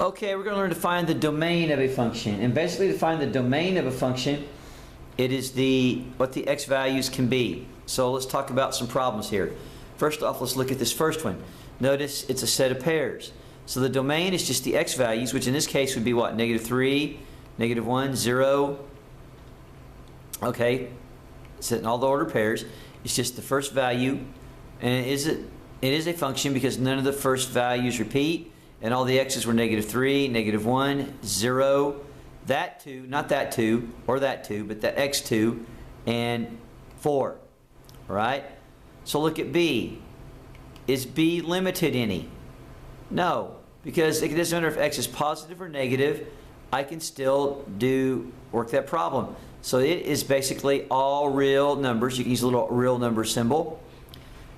Okay, we're going to learn to find the domain of a function. And basically to find the domain of a function, it is what the x values can be. So let's talk about some problems here. First off, let's look at this first one. Notice it's a set of pairs. So the domain is just the x values, which in this case would be what? -3, -1, 0. Okay, set in all the ordered pairs. It's just the first value. And it is a function because none of the first values repeat. And all the x's were -3, -1, 0, that 2, not that 2, or that 2, but that x2, and 4. All right? So look at B. Is B limited any? No, because it doesn't matter if x is positive or negative, I can still work that problem. So it is basically all real numbers. You can use a little real number symbol,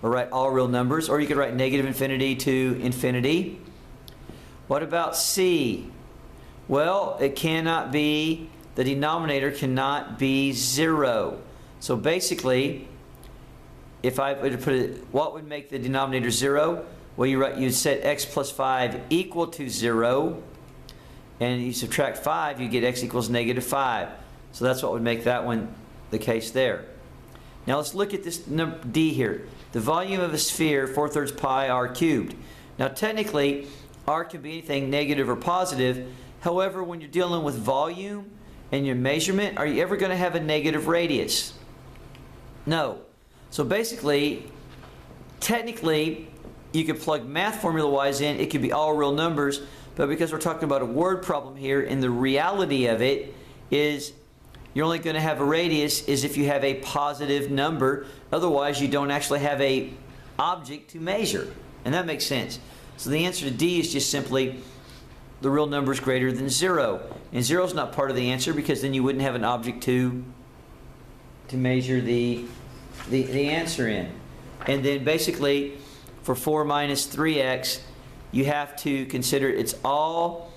or write all real numbers, or you could write -infinity to infinity. What about C? Well, it cannot be, the denominator cannot be 0. So basically, if I were to put it, what would make the denominator 0? Well, you'd set x plus 5 equal to 0, and you subtract 5, you get x equals -5. So that's what would make that one the case there. Now let's look at this number D here. The volume of a sphere, 4/3 pi r cubed. Now technically, r can be anything negative or positive. However, when you're dealing with volume and your measurement, are you ever going to have a negative radius? No. So basically, technically, you could plug math formula-wise in. It could be all real numbers. But because we're talking about a word problem here, and the reality of it is you're only going to have a radius is if you have a positive number. Otherwise, you don't actually have a object to measure. And that makes sense. So the answer to D is just simply the real number is greater than 0. And 0 is not part of the answer because then you wouldn't have an object to measure the answer in. And then basically for 4 minus 3x, you have to consider it's all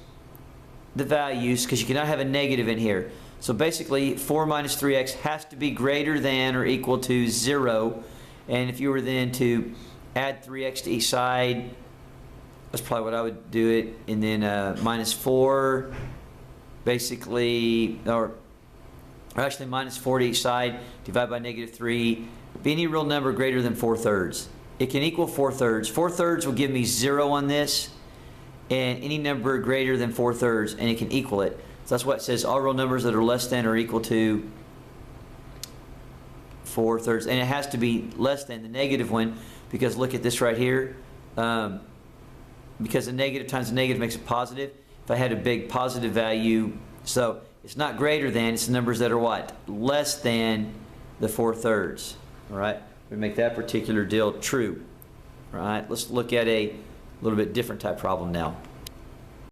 the values because you cannot have a negative in here. So basically 4 minus 3x has to be greater than or equal to 0. And if you were then to add 3x to each side, that's probably what I would do it, and then -4 basically, or actually -4 to each side, divide by -3, be any real number greater than 4/3. It can equal 4/3. 4/3 will give me 0 on this, and any number greater than 4/3, and it can equal it. So that's what it says, all real numbers that are less than or equal to 4/3, and it has to be less than the negative one, because look at this right here. Because a negative times a negative makes a positive. If I had a big positive value, so it's not greater than, it's the numbers that are what? Less than the 4/3. All right, we make that particular deal true. All right, let's look at a little bit different type problem now.